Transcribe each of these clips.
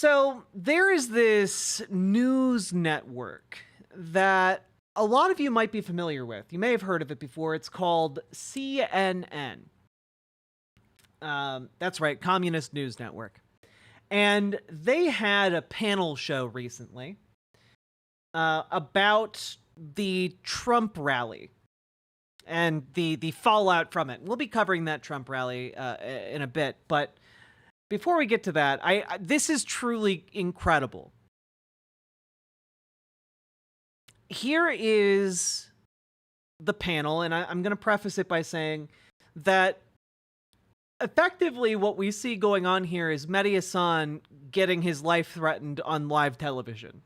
So there is this news network that a lot of you might be familiar with. You may have heard of it before. It's called CNN. That's right, Communist News Network. And they had a panel show recently about the Trump rally and the fallout from it. We'll be covering that Trump rally in a bit, but before we get to that, this is truly incredible. Here is the panel, and I'm going to preface it by saying that effectively what we see going on here is Mehdi Hasan getting his life threatened on live television.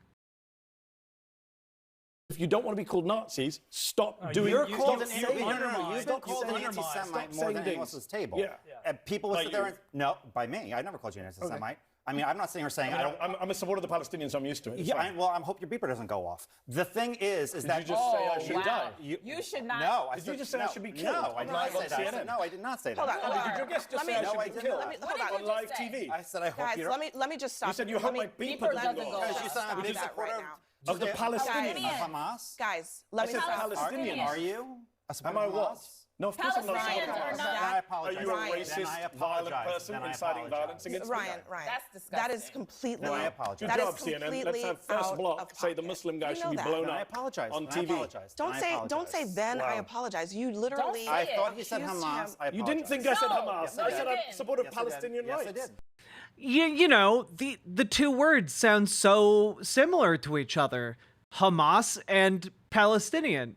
If you don't want to be called Nazis, stop doing. You're called an You've been anti-Semite more than anyone else's table. Yeah. And people will sit there and by me. I never called you an anti-Semite. Okay. I mean, I'm not sitting here saying I don't. I'm a supporter of the Palestinians, so I'm used to it. Yeah, I hope your beeper doesn't go off. The thing is that you just say I should die. You should not. No, did you just say I should be killed? No, I did not say that. No, I did not say that. Hold on. Did your guest just say I should be killed on live TV? I said I hope Guys, you don't. let me just stop. You said you hope my beeper doesn't go off. Because you said I'm a big supporter of the Palestinians. Of Hamas. Guys, let me said stop. Palestinians. Are you? Am I what? No, of course I'm not. I apologize. Are you a racist, violent person inciting violence against Ryan, That's disgusting. That is completely. Then I apologize. Good job, CNN. Let's have first block say the Muslim guy should be blown up on TV. Don't say then I apologize. You literally. I thought you said Hamas. You didn't think I said Hamas. I said I supported Palestinian rights. Yes, I did. You know, the two words sound so similar to each other. Hamas and Palestinian.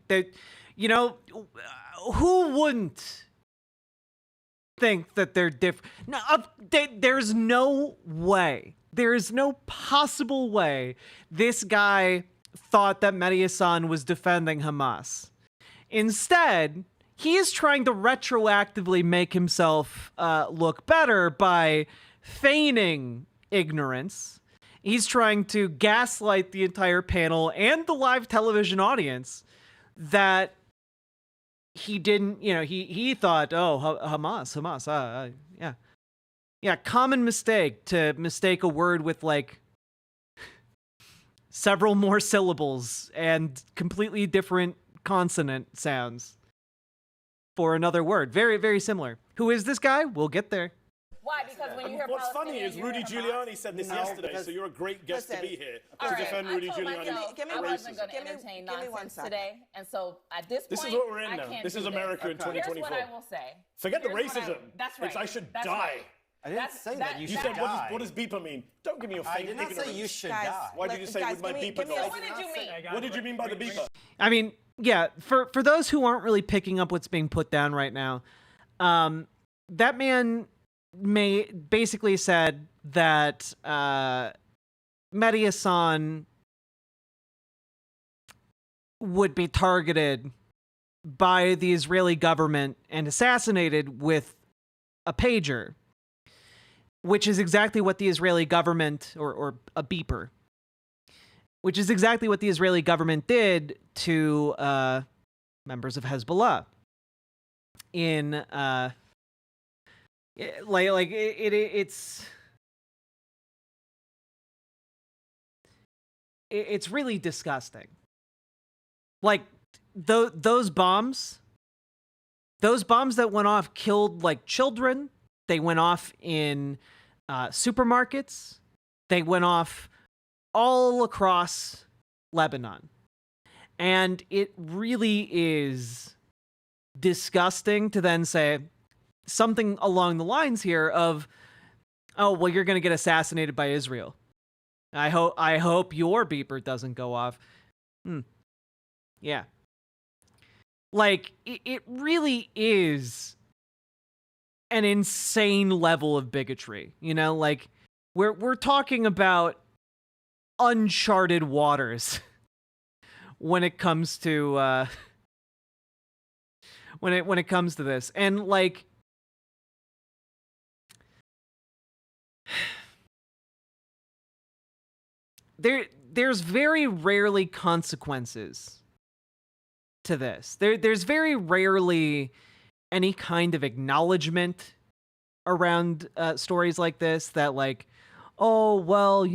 Who wouldn't think that they're different? No, there's no way. There is no possible way this guy thought that Mehdi Hasan was defending Hamas. Instead, he is trying to retroactively make himself look better by feigning ignorance. He's trying to gaslight the entire panel and the live television audience that he didn't, he thought, Hamas, yeah, common mistake to mistake a word with like several more syllables and completely different consonant sounds for another word. Very, very similar. Who is this guy? We'll get there. Why? Because when you hear what's funny is Rudy Giuliani said this yesterday, so you're a great guest to be here to defend Rudy Giuliani. I wasn't going to entertain nonsense today, and so at this point, this is what we're in now. This is America in 2024. Here's what I will say. Forget the racism. That's right. It's I should die. I didn't say that. You said what does beeper mean? Don't give me your fake ignorance. I did not say you should die. Why did you say with my beeper go off? What did you mean? What did you mean by the beeper? I mean, yeah, for those who aren't really picking up what's being put down right now, that man basically said that Mehdi Hasan would be targeted by the Israeli government and assassinated with a pager, which is exactly what the Israeli government, or a beeper, which is exactly what the Israeli government did to members of Hezbollah in it's really disgusting. Like those bombs that went off killed like children. They went off in supermarkets. They went off all across Lebanon. And it really is disgusting to then say something along the lines here of, oh, well, you're going to get assassinated by Israel. I hope your beeper doesn't go off. Yeah. Like, it really is an insane level of bigotry. Like, we're talking about uncharted waters when it comes to when it comes to this. And like, there's very rarely consequences to this. There's very rarely any kind of acknowledgement around stories like this, that like, oh, well,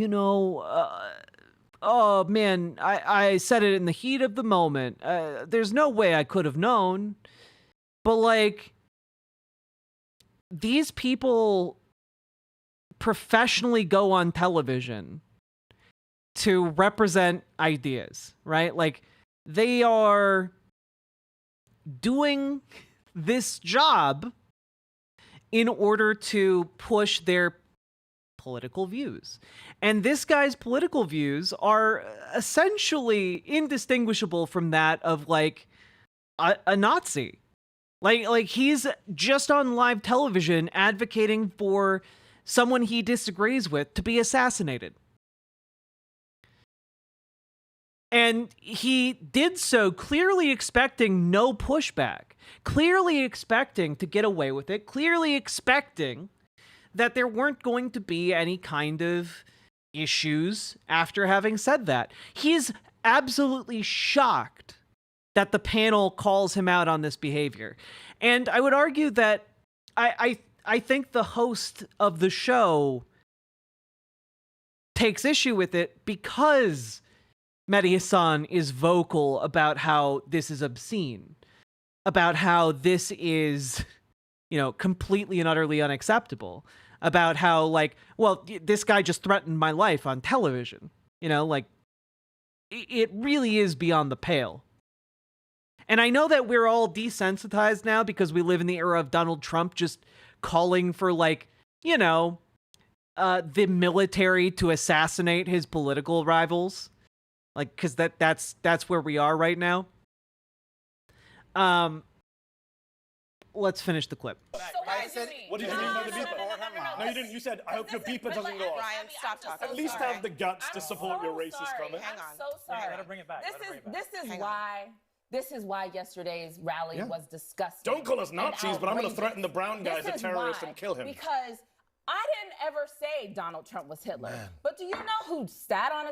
oh man, I said it in the heat of the moment. There's no way I could have known. But like, these people professionally go on television to represent ideas, right? Like, they are doing this job in order to push their political views. And this guy's political views are essentially indistinguishable from that of like a Nazi. Like he's just on live television advocating for someone he disagrees with to be assassinated. And he did so clearly expecting no pushback, clearly expecting to get away with it, clearly expecting that there weren't going to be any kind of issues after having said that. He's absolutely shocked that the panel calls him out on this behavior. And I would argue that I think the host of the show takes issue with it because Mehdi Hasan is vocal about how this is obscene, about how this is, completely and utterly unacceptable, about how, like, well, this guy just threatened my life on television. Like, it really is beyond the pale. And I know that we're all desensitized now because we live in the era of Donald Trump just calling for, like, the military to assassinate his political rivals. Like, because that's where we are right now. Let's finish the clip. So what did you mean by the beeper? No, you didn't. You said, I hope your beeper doesn't go off. Ryan, stop talking. At least have the guts to support your racist comment. I'm so sorry. Let her bring it back. This is why yesterday's rally was disgusting. Don't call us Nazis, but I'm going to threaten the brown guy as a terrorist and kill him. Because I didn't ever say Donald Trump was Hitler. Man. But do you know who stood on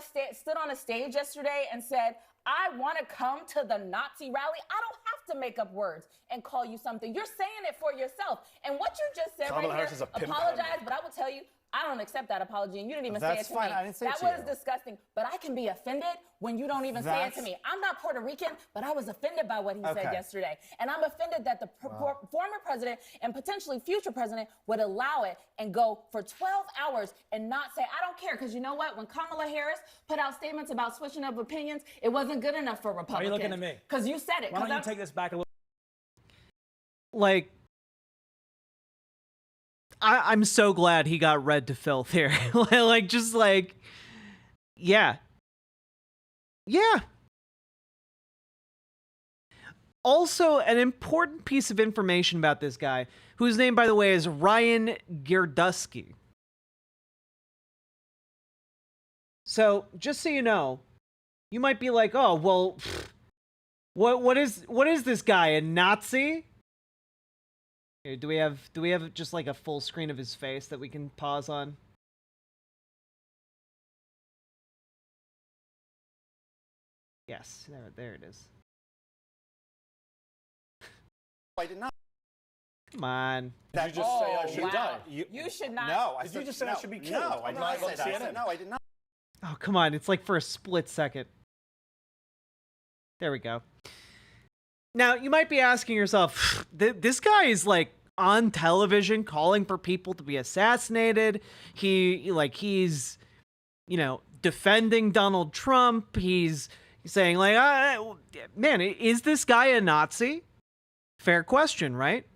a stage yesterday and said, I want to come to the Nazi rally? I don't have to make up words and call you something. You're saying it for yourself. And what you just said Kamala right Harris here, is a pimp apologize, but I will tell you, I don't accept that apology, and you didn't even say it to fine. me. I didn't say that it to was you. disgusting. But I can be offended when you don't even say it to me. I'm not Puerto Rican, but I was offended by what he said yesterday. And I'm offended that the former president and potentially future president would allow it and go for 12 hours and not say, I don't care. Because you know what? When Kamala Harris put out statements about switching of opinions, it wasn't good enough for Republicans. Why are you looking at me? Because you said it. Why don't you take this back a little? Like, I'm so glad he got read to filth here. Yeah. Also, an important piece of information about this guy, whose name, by the way, is Ryan Girdusky. So, just so you know, you might be like, oh, well, what is this guy, a Nazi? Here, do we have just like a full screen of his face that we can pause on? Yes, there it is. I did not. Come on. Did you just say I should die? You should not. No, Did you just say I should be killed? No, I did not say that. I said, no, I did not. Oh, come on. It's like for a split second. There we go. Now, you might be asking yourself, this guy is like on television calling for people to be assassinated. He's defending Donald Trump. He's saying like, man, is this guy a Nazi? Fair question, right?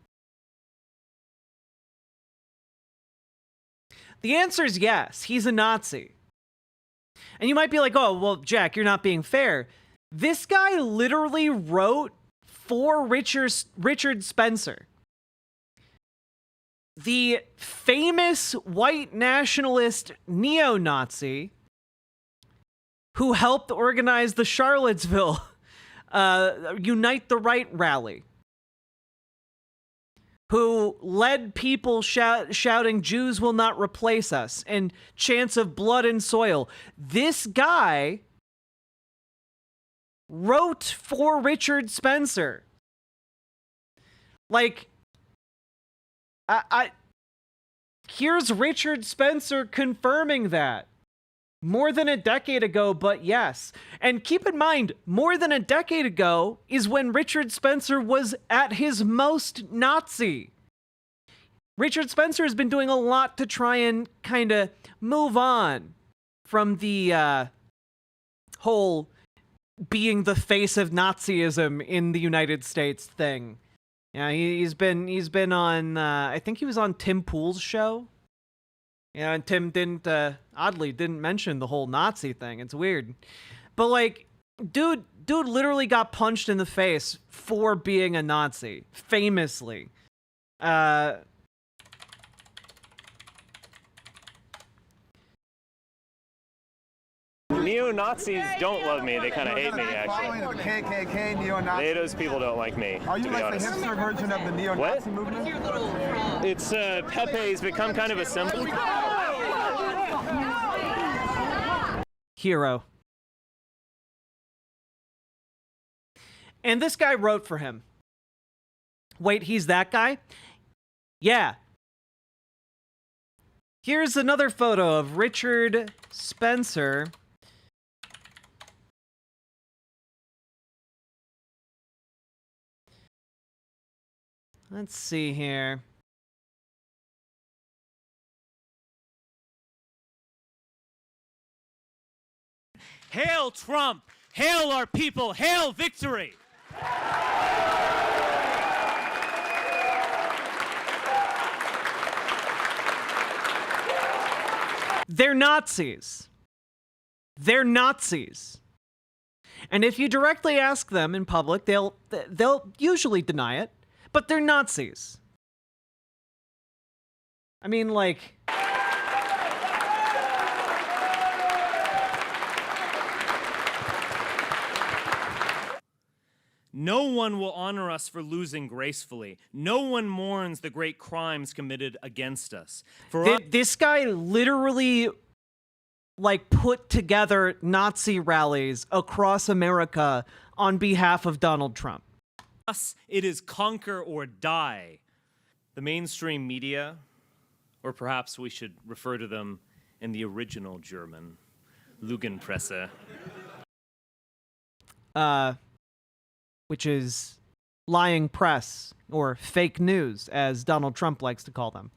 The answer is yes, he's a Nazi. And you might be like, oh, well, Jack, you're not being fair. This guy literally wrote for Richard Spencer, the famous white nationalist neo-Nazi who helped organize the Charlottesville Unite the Right rally, who led people shouting, Jews will not replace us, and chants of blood and soil. This guy wrote for Richard Spencer. Like, Here's Richard Spencer confirming that. More than a decade ago, but yes. And keep in mind, more than a decade ago is when Richard Spencer was at his most Nazi. Richard Spencer has been doing a lot to try and kind of move on from the whole being the face of Nazism in the United States thing. Yeah, he's been on, I think he was on Tim Pool's show. Yeah, and Tim oddly didn't mention the whole Nazi thing. It's weird. But like, dude literally got punched in the face for being a Nazi, famously. Neo-Nazis don't love me. They kind of hate me, Following actually. the KKK, neo-Nazi. Those people don't like me, Are you to be like honest. the hipster version of the neo-Nazi movement? It's Pepe's become kind of a symbol. Hero. And this guy wrote for him. Wait, he's that guy? Yeah. Here's another photo of Richard Spencer. Let's see here. Hail Trump! Hail our people! Hail victory! They're Nazis. They're Nazis. And if you directly ask them in public, they'll usually deny it, but they're Nazis. I mean, like, No one will honor us for losing gracefully. No one mourns the great crimes committed against us. this guy literally, like, put together Nazi rallies across America on behalf of Donald Trump. us, it is conquer or die. The mainstream media, or perhaps we should refer to them in the original German, Lügenpresse. Which is lying press, or fake news, as Donald Trump likes to call them.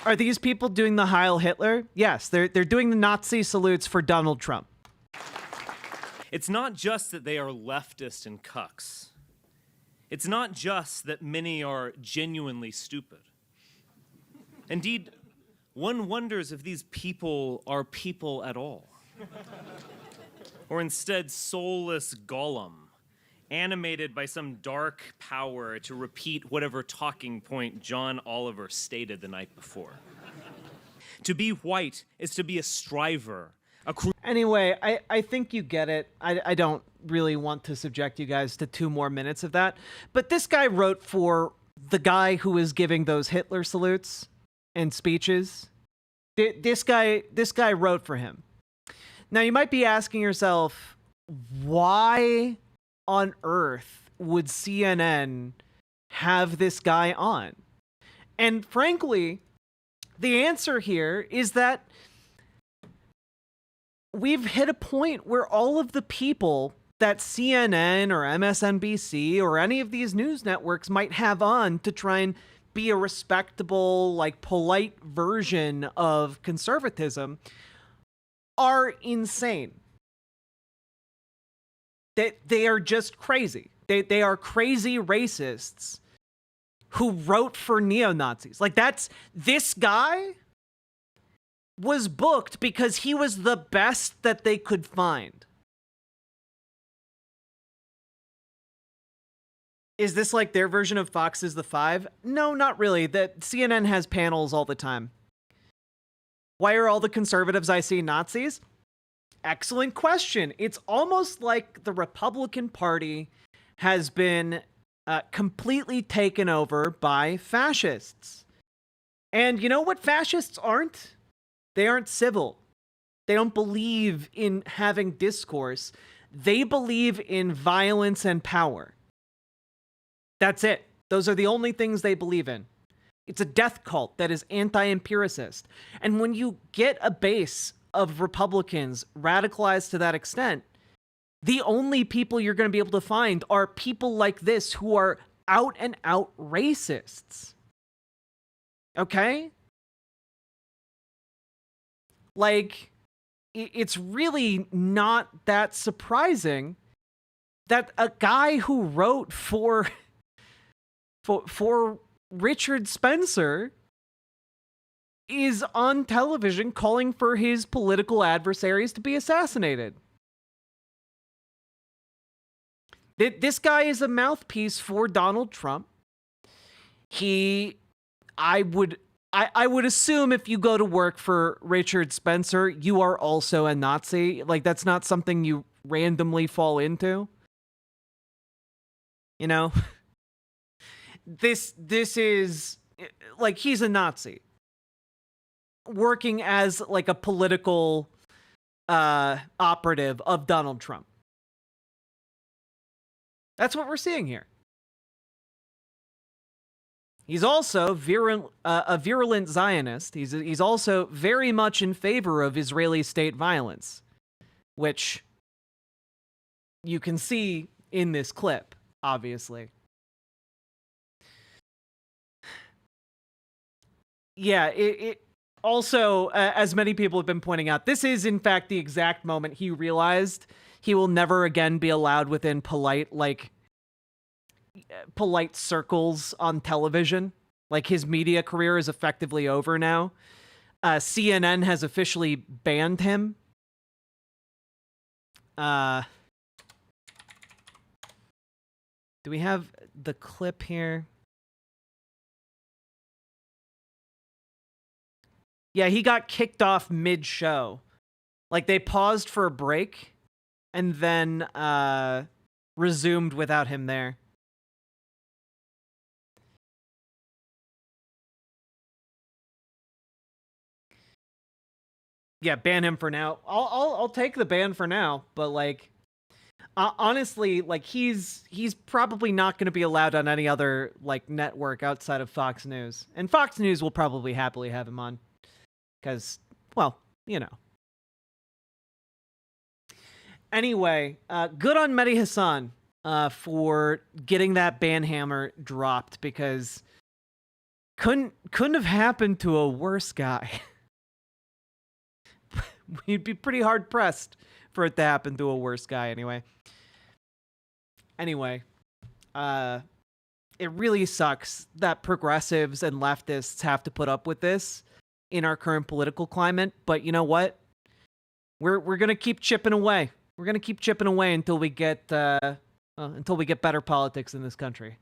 Are these people doing the Heil Hitler? Yes, they're doing the Nazi salutes for Donald Trump. It's not just that they are leftist and cucks. It's not just that many are genuinely stupid. Indeed, one wonders if these people are people at all. Or instead soulless Gollum, animated by some dark power to repeat whatever talking point John Oliver stated the night before. To be white is to be a striver. Anyway, I think you get it. I don't really want to subject you guys to 2 more minutes of that. But this guy wrote for the guy who was giving those Hitler salutes and speeches. This guy wrote for him. Now, you might be asking yourself, why on earth would CNN have this guy on? And frankly, the answer here is that we've hit a point where all of the people that CNN or MSNBC or any of these news networks might have on to try and be a respectable, like, polite version of conservatism are insane. They are just crazy. They are crazy racists who wrote for neo-Nazis. Like, this guy was booked because he was the best that they could find. Is this like their version of Fox is the Five? No, not really. That CNN has panels all the time. Why are all the conservatives I see Nazis? Excellent question. It's almost like the Republican Party has been completely taken over by fascists. And you know what fascists aren't? They aren't civil. They don't believe in having discourse. They believe in violence and power. That's it. Those are the only things they believe in. It's a death cult that is anti-empiricist. And when you get a base of Republicans radicalized to that extent, the only people you're going to be able to find are people like this who are out and out racists. Okay? Like, it's really not that surprising that a guy who wrote for Richard Spencer is on television calling for his political adversaries to be assassinated. This guy is a mouthpiece for Donald Trump. I would assume if you go to work for Richard Spencer, you are also a Nazi. Like, that's not something you randomly fall into. You know? This is, like, he's a Nazi. Working as, like, a political operative of Donald Trump. That's what we're seeing here. He's also a virulent Zionist. He's also very much in favor of Israeli state violence, which you can see in this clip, obviously. Yeah, it also, as many people have been pointing out, this is in fact the exact moment he realized he will never again be allowed within polite circles on television. Like, his media career is effectively over now. CNN has officially banned him. Do we have the clip here? Yeah, he got kicked off mid-show. Like, they paused for a break and then resumed without him there. Yeah, ban him for now. I'll take the ban for now, but like, honestly, like, he's probably not going to be allowed on any other like network outside of Fox News, and Fox News will probably happily have him on, because, well, you know. Anyway, good on Mehdi Hasan for getting that ban hammer dropped, because couldn't have happened to a worse guy. We'd be pretty hard pressed for it to happen to a worse guy anyway. Anyway, it really sucks that progressives and leftists have to put up with this in our current political climate, but you know what? We're going to keep chipping away. We're going to keep chipping away until we get better politics in this country.